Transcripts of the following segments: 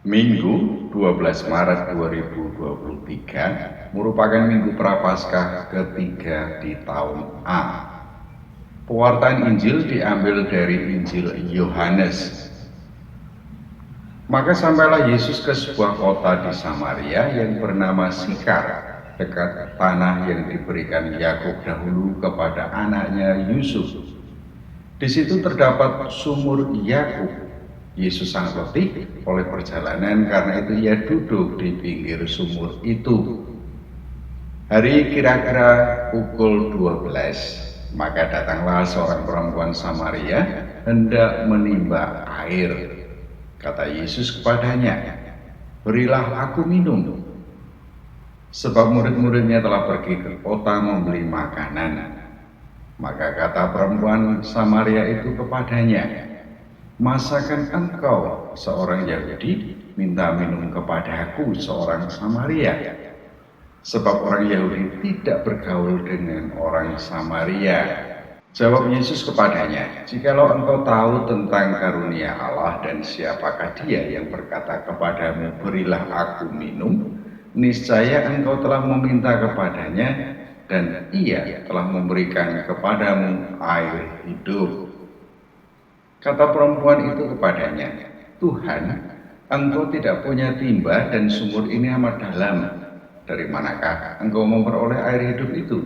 Minggu 12 Maret 2023 merupakan Minggu Prapaskah ketiga di tahun A. Pewartaan Injil diambil dari Injil Yohanes. Maka sampailah Yesus ke sebuah kota di Samaria yang bernama Sikar, dekat tanah yang diberikan Yakub dahulu kepada anaknya Yusuf. Di situ terdapat sumur Yakub. Yesus sangat letih oleh perjalanan, karena itu ia duduk di pinggir sumur itu. Hari kira-kira pukul 12, maka datanglah seorang perempuan Samaria hendak menimba air. Kata Yesus kepadanya, "Berilah aku minum." Sebab murid-muridnya telah pergi ke kota membeli makanan. Maka kata perempuan Samaria itu kepadanya, "Masakan engkau, seorang Yahudi, minta minum kepadaku, seorang Samaria?" Sebab orang Yahudi tidak bergaul dengan orang Samaria. Jawab Yesus kepadanya, "Jikalau engkau tahu tentang karunia Allah dan siapakah dia yang berkata kepadamu, 'Berilah aku minum,' niscaya engkau telah meminta kepadanya, dan ia telah memberikan kepadamu air hidup." Kata perempuan itu kepadanya, "Tuhan, engkau tidak punya timba dan sumur ini amat dalam. Dari manakah engkau memperoleh air hidup itu?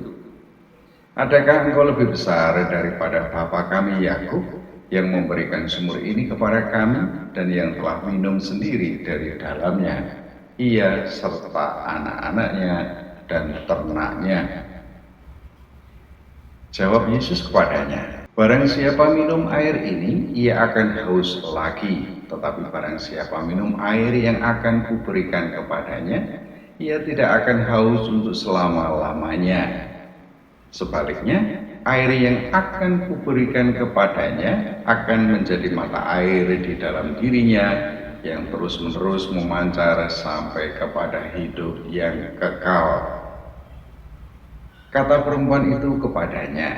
Adakah engkau lebih besar daripada bapa kami Yakub, yang memberikan sumur ini kepada kami dan yang telah minum sendiri dari dalamnya, ia serta anak-anaknya dan ternaknya?" Jawab Yesus kepadanya, "Barang siapa minum air ini, ia akan haus lagi. Tetapi barang siapa minum air yang akan kuberikan kepadanya, ia tidak akan haus untuk selama-lamanya. Sebaliknya, air yang akan kuberikan kepadanya akan menjadi mata air di dalam dirinya, yang terus-menerus memancar sampai kepada hidup yang kekal." Kata perempuan itu kepadanya,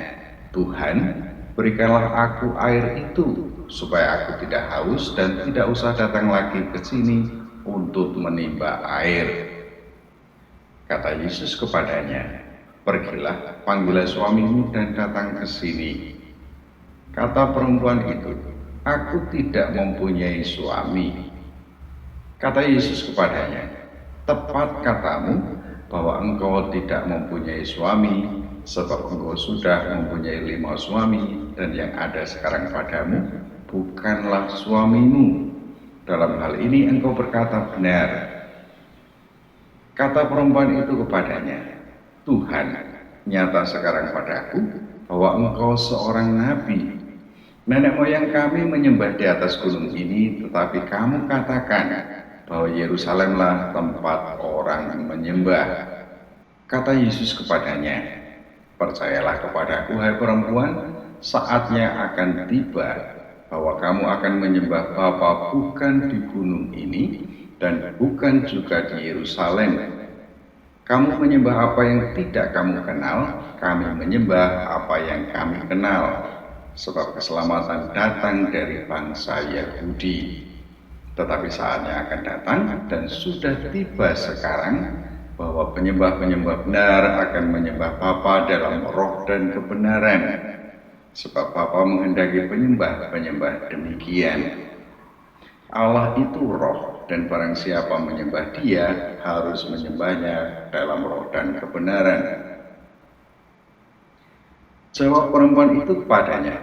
"Tuhan, berikanlah aku air itu, supaya aku tidak haus dan tidak usah datang lagi ke sini untuk menimba air." Kata Yesus kepadanya, "Pergilah, panggillah suamimu dan datang ke sini." Kata perempuan itu, "Aku tidak mempunyai suami." Kata Yesus kepadanya, "Tepat katamu bahwa engkau tidak mempunyai suami, sebab engkau sudah mempunyai 5 suami, dan yang ada sekarang padamu bukanlah suamimu. Dalam hal ini engkau berkata benar." Kata perempuan itu kepadanya, "Tuhan, nyata sekarang padaku bahwa engkau seorang nabi. Nenek moyang kami menyembah di atas gunung ini, tetapi kamu katakan bahwa Yerusalemlah tempat orang menyembah." Kata Yesus kepadanya, "Percayalah kepadaku, hai perempuan, saatnya akan tiba bahwa kamu akan menyembah Bapa bukan di gunung ini dan bukan juga di Yerusalem. Kamu menyembah apa yang tidak kamu kenal, kami menyembah apa yang kami kenal, sebab keselamatan datang dari bangsa Yahudi. Tetapi saatnya akan datang dan sudah tiba sekarang bahwa penyembah-penyembah benar akan menyembah Bapa dalam roh dan kebenaran, sebab Bapa menghendaki penyembah-penyembah demikian. Allah itu roh, dan barang siapa menyembah Dia harus menyembahnya dalam roh dan kebenaran." Jawab perempuan itu kepadanya,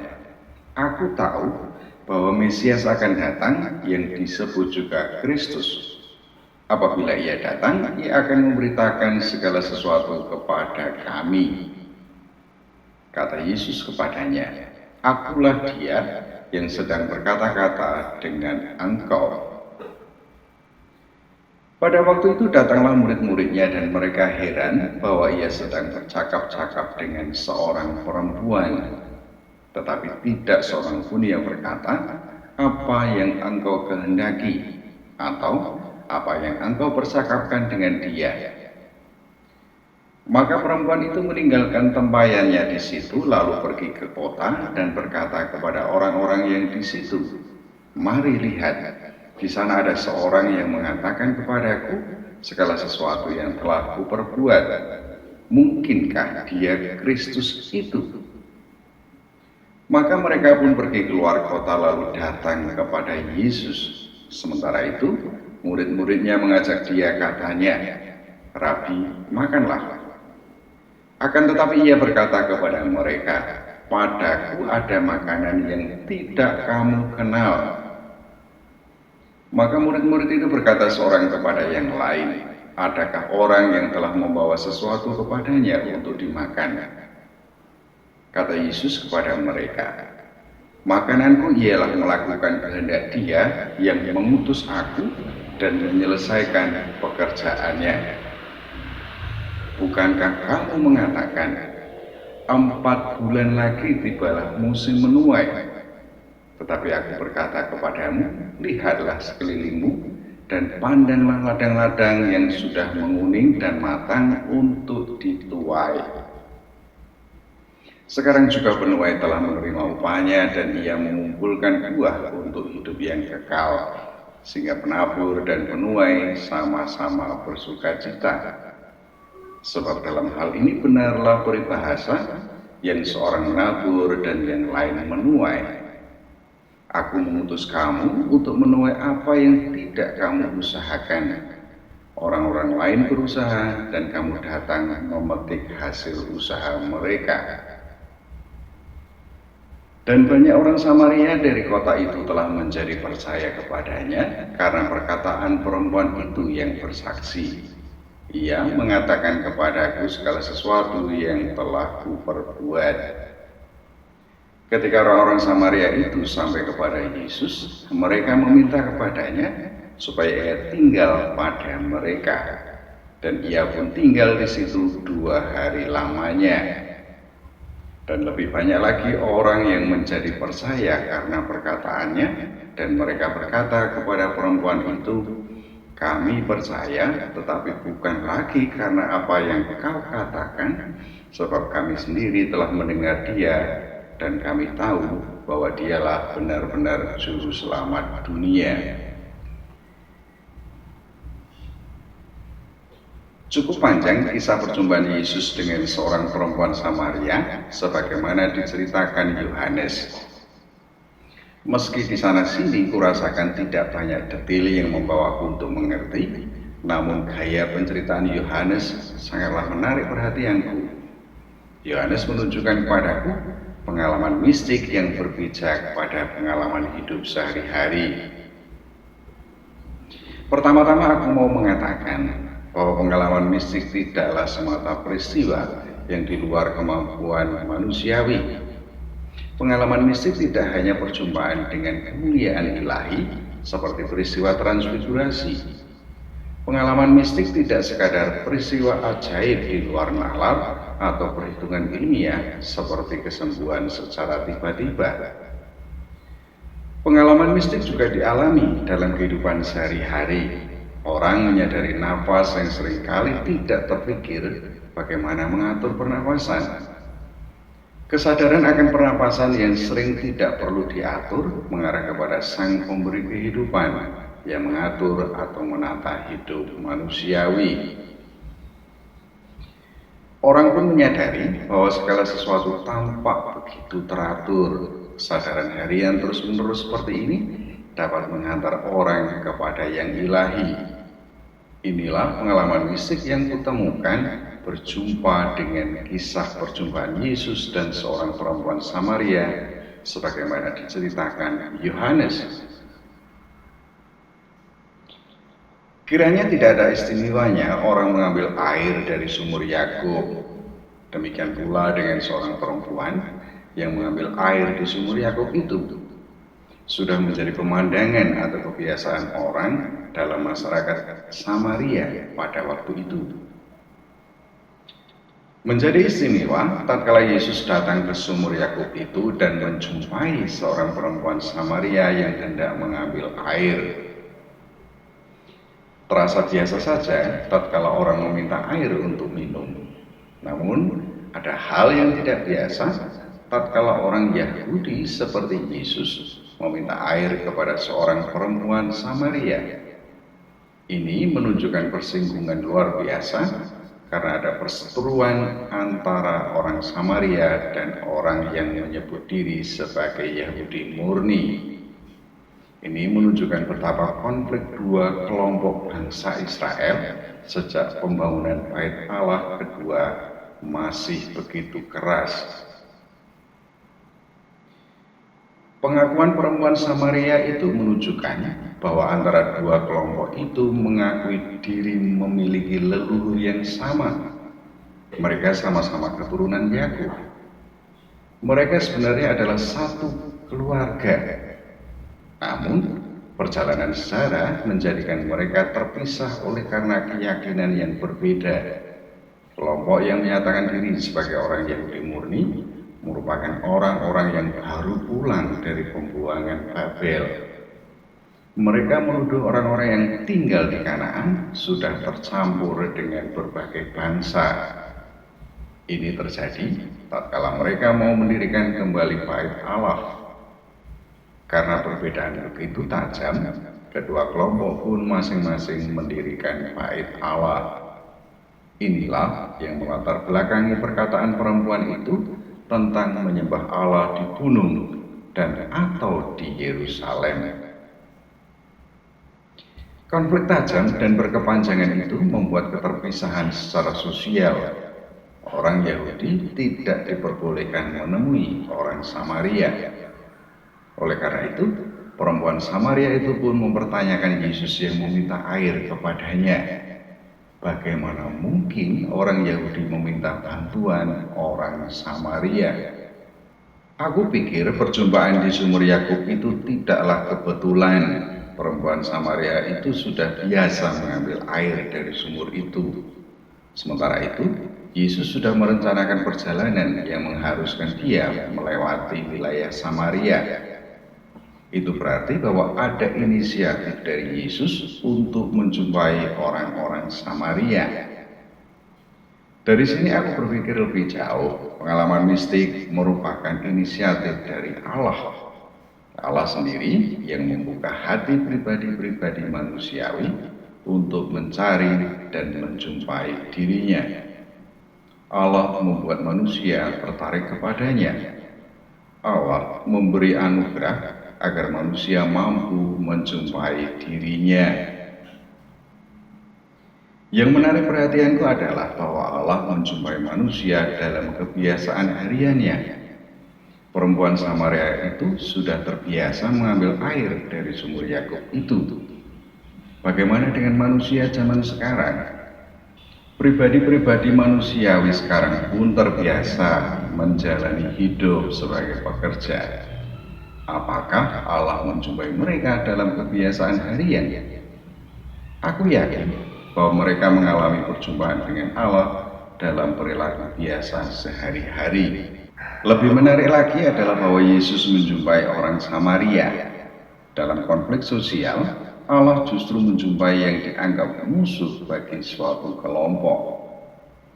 "Aku tahu bahwa Mesias akan datang, yang disebut juga Kristus. Apabila ia datang, ia akan memberitakan segala sesuatu kepada kami." Kata Yesus kepadanya, "Akulah dia yang sedang berkata-kata dengan engkau." Pada waktu itu datanglah murid-muridnya, dan mereka heran bahwa ia sedang bercakap-cakap dengan seorang perempuan. Tetapi tidak seorang pun yang berkata, "Apa yang engkau kehendaki?" atau "Apa yang engkau percakapkan dengan dia?" Maka perempuan itu meninggalkan tempayannya di situ, lalu pergi ke kota dan berkata kepada orang-orang yang di situ, "Mari lihat, Di sana ada seorang yang mengatakan kepadaku, segala sesuatu yang telah kuperbuat, mungkinkah dia Kristus itu? Maka mereka pun pergi keluar kota lalu datang kepada Yesus. Sementara itu, murid-muridnya mengajak dia, katanya, "Rabi, makanlah." Akan tetapi ia berkata kepada mereka, "Padaku ada makanan yang tidak kamu kenal." Maka murid-murid itu berkata seorang kepada yang lain, "Adakah orang yang telah membawa sesuatu kepadanya untuk dimakan?" Kata Yesus kepada mereka, "Makananku ialah melakukan kehendak Dia yang mengutus aku dan menyelesaikan pekerjaannya. Bukankah kamu mengatakan, 4 bulan lagi tibalah musim menuai? Tetapi aku berkata kepadamu, lihatlah sekelilingmu dan pandanglah ladang-ladang yang sudah menguning dan matang untuk dituai. Sekarang juga penuai telah menerima upahnya dan ia mengumpulkan buah untuk hidup yang kekal, sehingga penabur dan penuai sama-sama bersukacita. Sebab dalam hal ini benarlah peribahasa, yang seorang menabur dan yang lain menuai. Aku mengutus kamu untuk menuai apa yang tidak kamu usahakan. Orang-orang lain berusaha dan kamu datang memetik hasil usaha mereka." Dan banyak orang Samaria dari kota itu telah menjadi percaya kepadanya karena perkataan perempuan itu yang bersaksi. Ia mengatakan kepadaku segala sesuatu yang telah kuperbuat. Ketika orang-orang Samaria itu sampai kepada Yesus, mereka meminta kepadanya supaya ia tinggal pada mereka. Dan ia pun tinggal di situ 2 hari lamanya. Dan lebih banyak lagi orang yang menjadi percaya karena perkataannya, dan mereka berkata kepada perempuan itu, "Kami percaya, tetapi bukan lagi karena apa yang kau katakan, sebab kami sendiri telah mendengar Dia, dan kami tahu bahwa Dialah benar-benar juru selamat dunia." Cukup panjang kisah perjumpaan Yesus dengan seorang perempuan Samaria sebagaimana diceritakan Yohanes. Meski di sana-sini kurasakan tidak banyak detail yang membawaku untuk mengerti, namun gaya penceritaan Yohanes sangatlah menarik perhatianku. Yohanes menunjukkan kepadaku pengalaman mistik yang berbijak pada pengalaman hidup sehari-hari. Pertama-tama aku mau mengatakan bahwa pengalaman mistik tidaklah semata peristiwa yang di luar kemampuan manusiawi. Pengalaman mistik tidak hanya perjumpaan dengan kemuliaan ilahi seperti peristiwa transfigurasi. Pengalaman mistik tidak sekadar peristiwa ajaib di luar nalar atau perhitungan ilmiah seperti kesembuhan secara tiba-tiba. Pengalaman mistik juga dialami dalam kehidupan sehari-hari. Orang menyadari nafas yang seringkali tidak terpikir bagaimana mengatur pernapasan. Kesadaran akan pernapasan yang sering tidak perlu diatur mengarah kepada Sang Pemberi kehidupan yang mengatur atau menata hidup manusiawi. Orang pun menyadari bahwa segala sesuatu tampak begitu teratur. Kesadaran harian terus-menerus seperti ini dapat menghantar orang kepada yang ilahi. Inilah pengalaman mistik yang kutemukan berjumpa dengan kisah perjumpaan Yesus dan seorang perempuan Samaria sebagaimana diceritakan Yohanes. Kiranya tidak ada istimewanya orang mengambil air dari sumur Yakub. Demikian pula dengan seorang perempuan yang mengambil air di sumur Yakub itu. Sudah menjadi pemandangan atau kebiasaan orang dalam masyarakat Samaria pada waktu itu. Menjadi istimewa tatkala Yesus datang ke sumur Yakub itu dan menjumpai seorang perempuan Samaria yang hendak mengambil air. Terasa biasa saja tatkala orang meminta air untuk minum. Namun ada hal yang tidak biasa tatkala orang Yahudi seperti Yesus meminta air kepada seorang perempuan Samaria. Ini menunjukkan persinggungan luar biasa karena ada perseteruan antara orang Samaria dan orang yang menyebut diri sebagai Yahudi murni. Ini menunjukkan betapa konflik dua kelompok bangsa Israel sejak pembangunan Bait Allah kedua masih begitu keras. Pengakuan perempuan Samaria itu menunjukkan bahwa antara dua kelompok itu mengakui diri memiliki leluhur yang sama. Mereka sama-sama keturunan Yakub. Mereka sebenarnya adalah satu keluarga. Namun, perjalanan sejarah menjadikan mereka terpisah oleh karena keyakinan yang berbeda. Kelompok yang menyatakan diri sebagai orang Yahudi murni merupakan orang-orang yang baru pulang dari pembuangan Babel. Mereka menuduh orang-orang yang tinggal di Kanaan sudah tercampur dengan berbagai bangsa. Ini terjadi tatkala mereka mau mendirikan kembali Bait Allah. Karena perbedaan begitu tajam, kedua kelompok pun masing-masing mendirikan Bait Allah. Inilah yang melatar belakangi perkataan perempuan itu tentang menyembah Allah di gunung dan atau di Yerusalem. Konflik tajam dan berkepanjangan itu membuat keterpisahan secara sosial. Orang Yahudi tidak diperbolehkan menemui orang Samaria. Oleh karena itu, perempuan Samaria itu pun mempertanyakan Yesus yang meminta air kepadanya. Bagaimana mungkin orang Yahudi meminta bantuan orang Samaria? Aku pikir perjumpaan di sumur Yakub itu tidaklah kebetulan. Perempuan Samaria itu sudah biasa mengambil air dari sumur itu. Sementara itu, Yesus sudah merencanakan perjalanan yang mengharuskan dia melewati wilayah Samaria. Itu berarti bahwa ada inisiatif dari Yesus untuk menjumpai orang-orang Samaria. Dari sini aku berpikir lebih jauh, pengalaman mistik merupakan inisiatif dari Allah. Allah sendiri yang membuka hati pribadi-pribadi manusiawi untuk mencari dan menjumpai dirinya. Allah membuat manusia tertarik kepadanya. Allah memberi anugerah agar manusia mampu menjumpai dirinya. Yang menarik perhatianku adalah bahwa Allah menjumpai manusia dalam kebiasaan hariannya. Perempuan Samaria itu sudah terbiasa mengambil air dari sumur Yakub itu. Bagaimana dengan manusia zaman sekarang? Pribadi-pribadi manusiawi sekarang pun terbiasa menjalani hidup sebagai pekerja. Apakah Allah menjumpai mereka dalam kebiasaan harian? Aku yakin bahwa mereka mengalami perjumpaan dengan Allah dalam perilaku biasa sehari-hari. Lebih menarik lagi adalah bahwa Yesus menjumpai orang Samaria. Dalam konflik sosial, Allah justru menjumpai yang dianggap musuh bagi suatu kelompok.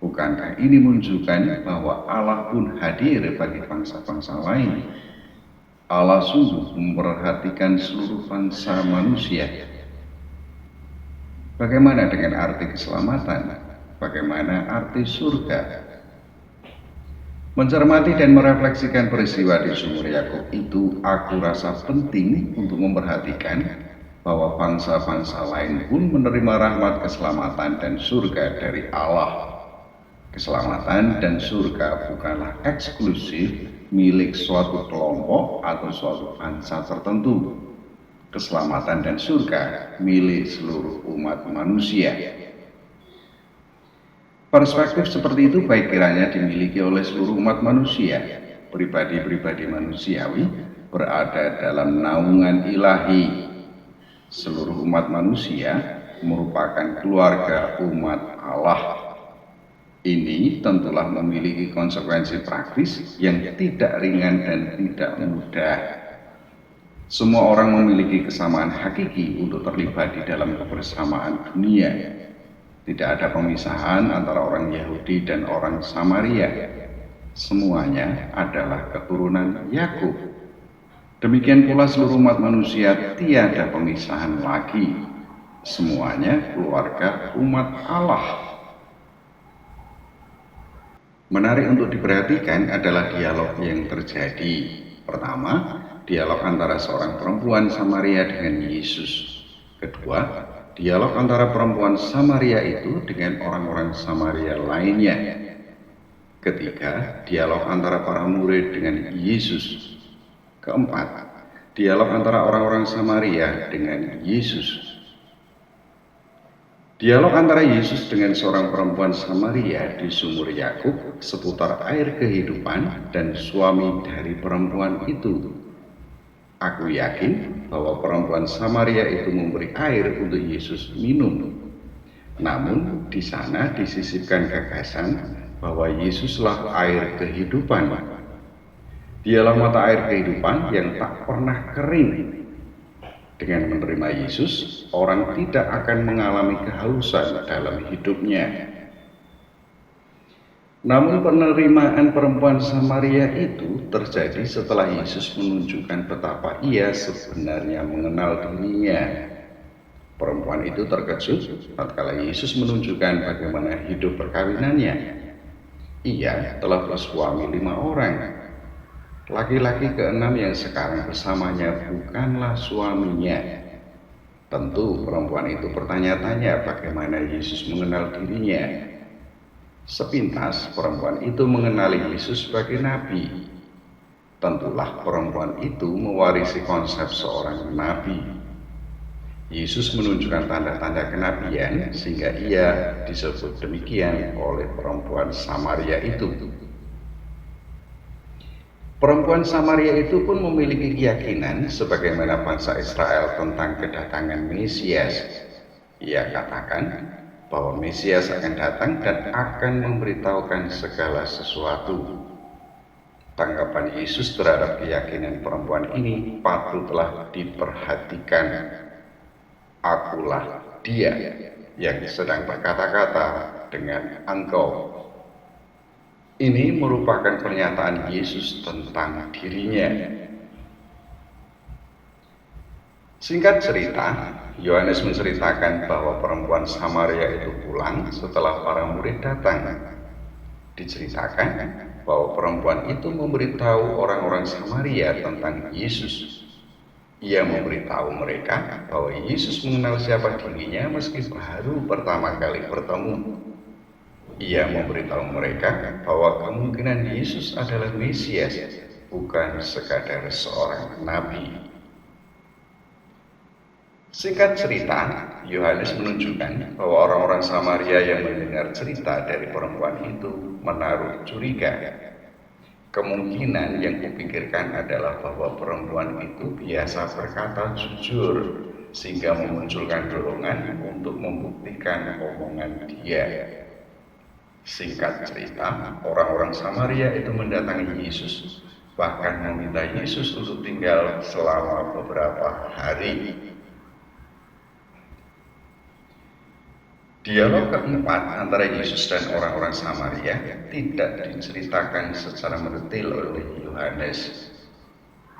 Bukankah ini menunjukkan bahwa Allah pun hadir bagi bangsa-bangsa lain? Allah sungguh memperhatikan seluruh bangsa manusia. Bagaimana dengan arti keselamatan? Bagaimana arti surga? Mencermati dan merefleksikan peristiwa di sumur Yakub itu, aku rasa penting untuk memperhatikan bahwa bangsa-bangsa lain pun menerima rahmat keselamatan dan surga dari Allah. Keselamatan dan surga bukanlah eksklusif milik suatu kelompok atau suatu bangsa tertentu. Keselamatan dan surga milik seluruh umat manusia. Perspektif seperti itu baik kiranya dimiliki oleh seluruh umat manusia. Pribadi-pribadi manusiawi berada dalam naungan ilahi. Seluruh umat manusia merupakan keluarga umat Allah. Ini tentulah memiliki konsekuensi praktis yang tidak ringan dan tidak mudah. Semua orang memiliki kesamaan hakiki untuk terlibat di dalam kebersamaan dunia. Tidak ada pemisahan antara orang Yahudi dan orang Samaria. Semuanya adalah keturunan Yakub. Demikian pula seluruh umat manusia tiada pemisahan lagi. Semuanya keluarga umat Allah. Menarik untuk diperhatikan adalah dialog yang terjadi. Pertama, dialog antara seorang perempuan Samaria dengan Yesus. Kedua, dialog antara perempuan Samaria itu dengan orang-orang Samaria lainnya. Ketiga, dialog antara para murid dengan Yesus. Keempat, dialog antara orang-orang Samaria dengan Yesus. Dialog antara Yesus dengan seorang perempuan Samaria di sumur Yakub seputar air kehidupan dan suami dari perempuan itu. Aku yakin bahwa perempuan Samaria itu memberi air untuk Yesus minum. Namun di sana disisipkan gagasan bahwa Yesuslah air kehidupan. Dialah mata air kehidupan yang tak pernah kering. Dengan menerima Yesus, orang tidak akan mengalami kehausan dalam hidupnya. Namun penerimaan perempuan Samaria itu terjadi setelah Yesus menunjukkan betapa ia sebenarnya mengenal dirinya. Perempuan itu terkejut tatkala Yesus menunjukkan bagaimana hidup perkawinannya. Ia telah bersuami 5 orang. Laki-laki keenam yang sekarang bersamanya bukanlah suaminya. Tentu perempuan itu bertanya-tanya bagaimana Yesus mengenal dirinya. Sepintas perempuan itu mengenali Yesus sebagai nabi. Tentulah perempuan itu mewarisi konsep seorang nabi. Yesus menunjukkan tanda-tanda kenabian sehingga ia disebut demikian oleh perempuan Samaria itu. Perempuan Samaria itu pun memiliki keyakinan sebagaimana bangsa Israel tentang kedatangan Mesias. Ia katakan bahwa Mesias akan datang dan akan memberitahukan segala sesuatu. Tanggapan Yesus terhadap keyakinan perempuan ini patutlah diperhatikan. Akulah dia yang sedang berkata-kata dengan engkau. Ini merupakan pernyataan Yesus tentang dirinya. Singkat cerita, Yohanes menceritakan bahwa perempuan Samaria itu pulang setelah para murid datang. Diceritakan bahwa perempuan itu memberitahu orang-orang Samaria tentang Yesus. Ia memberitahu mereka bahwa Yesus mengenal siapa dirinya meski baru pertama kali bertemu. Ia memberitahu mereka bahwa kemungkinan Yesus adalah Mesias, bukan sekadar seorang nabi. Singkat cerita, Yohanes menunjukkan bahwa orang-orang Samaria yang mendengar cerita dari perempuan itu menaruh curiga. Kemungkinan yang kupikirkan adalah bahwa perempuan itu biasa berkata jujur, sehingga memunculkan dorongan untuk membuktikan omongan dia. Singkat cerita, orang-orang Samaria itu mendatangi Yesus, bahkan meminta Yesus untuk tinggal selama beberapa hari. Dialog keempat antara Yesus dan orang-orang Samaria tidak diceritakan secara mendetail oleh Yohanes.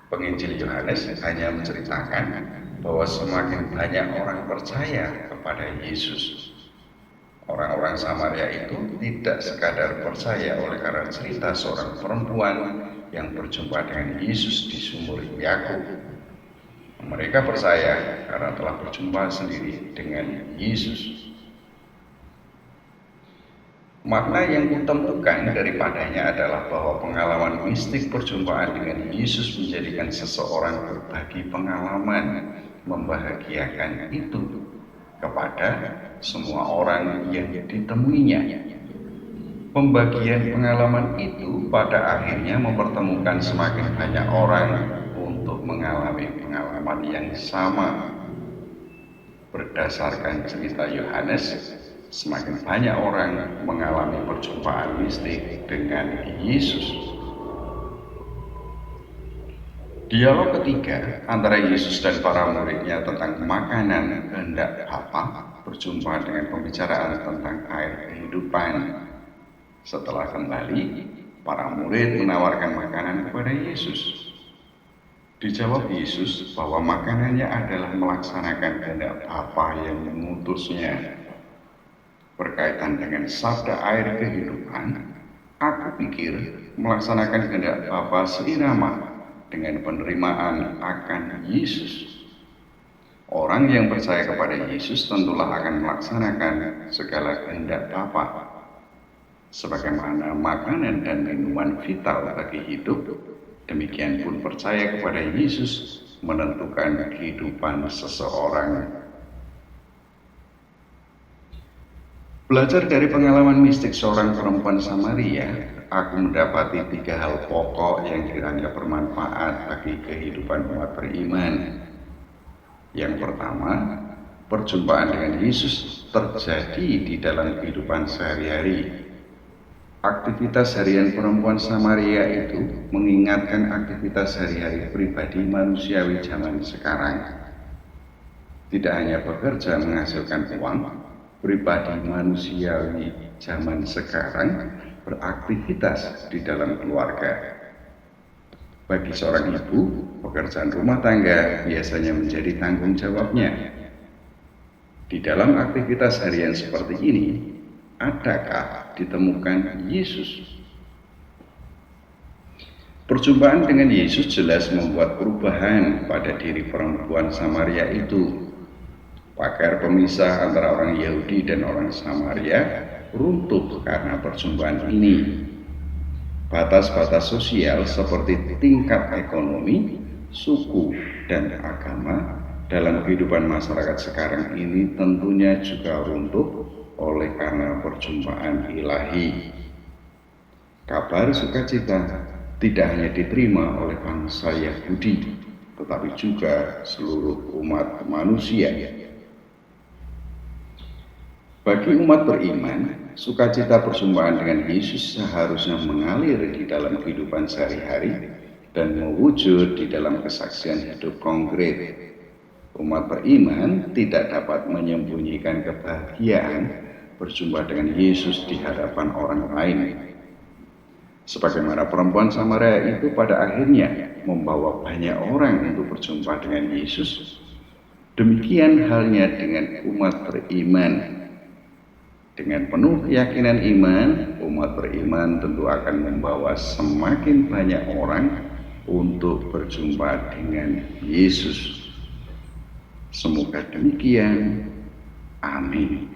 Penginjil Yohanes hanya menceritakan bahwa semakin banyak orang percaya kepada Yesus. Orang-orang Samaria itu tidak sekadar percaya oleh karena cerita seorang perempuan yang berjumpa dengan Yesus di sumur Yakub. Mereka percaya karena telah berjumpa sendiri dengan Yesus. Makna yang kutemukan daripadanya adalah bahwa pengalaman mistik perjumpaan dengan Yesus menjadikan seseorang berbagi pengalaman membahagiakan itu kepada semua orang yang ditemuinya. Pembagian pengalaman itu pada akhirnya mempertemukan semakin banyak orang untuk mengalami pengalaman yang sama. Berdasarkan cerita Yohanes, semakin banyak orang mengalami perjumpaan mistik dengan Yesus. Dialog ketiga antara Yesus dan para muridnya tentang makanan kehendak Bapa berjumpa dengan pembicaraan tentang air kehidupan. Setelah kembali, Para murid menawarkan makanan kepada Yesus. Dijawab Yesus bahwa makanannya adalah melaksanakan kehendak Bapa yang mengutusnya. Berkaitan dengan sabda air kehidupan, aku pikir melaksanakan kehendak Bapa seirama dengan penerimaan akan Yesus. Orang yang percaya kepada Yesus tentulah akan melaksanakan segala kehendak Bapa. Sebagaimana makanan dan minuman vital bagi hidup, demikian pun percaya kepada Yesus menentukan kehidupan seseorang. Belajar dari pengalaman mistik seorang perempuan Samaria, aku mendapati 3 hal pokok yang kiranya bermanfaat bagi kehidupan umat beriman. Yang pertama, perjumpaan dengan Yesus terjadi di dalam kehidupan sehari-hari. Aktivitas harian perempuan Samaria itu mengingatkan aktivitas sehari-hari pribadi manusiawi zaman sekarang. Tidak hanya bekerja menghasilkan uang, pribadi manusiawi zaman sekarang beraktivitas di dalam keluarga. Bagi seorang ibu, pekerjaan rumah tangga biasanya menjadi tanggung jawabnya. Di dalam aktivitas harian seperti ini, adakah ditemukan Yesus? Perjumpaan dengan Yesus jelas membuat perubahan pada diri perempuan Samaria itu. Pagar pemisah antara orang Yahudi dan orang Samaria runtuh karena perjumpaan ini. Batas-batas sosial seperti tingkat ekonomi, suku, dan agama dalam kehidupan masyarakat sekarang ini tentunya juga runtuh oleh karena perjumpaan ilahi. Kabar sukacita tidak hanya diterima oleh bangsa Yahudi, tetapi juga seluruh umat manusia. Bagi umat beriman, sukacita perjumpaan dengan Yesus seharusnya mengalir di dalam kehidupan sehari-hari dan mewujud di dalam kesaksian hidup konkret. Umat beriman tidak dapat menyembunyikan kebahagiaan berjumpa dengan Yesus di hadapan orang lain. Sebagaimana perempuan Samaria itu pada akhirnya membawa banyak orang untuk berjumpa dengan Yesus, demikian halnya dengan umat beriman. Dengan penuh keyakinan iman, umat beriman tentu akan membawa semakin banyak orang untuk berjumpa dengan Yesus. Semoga demikian. Amin.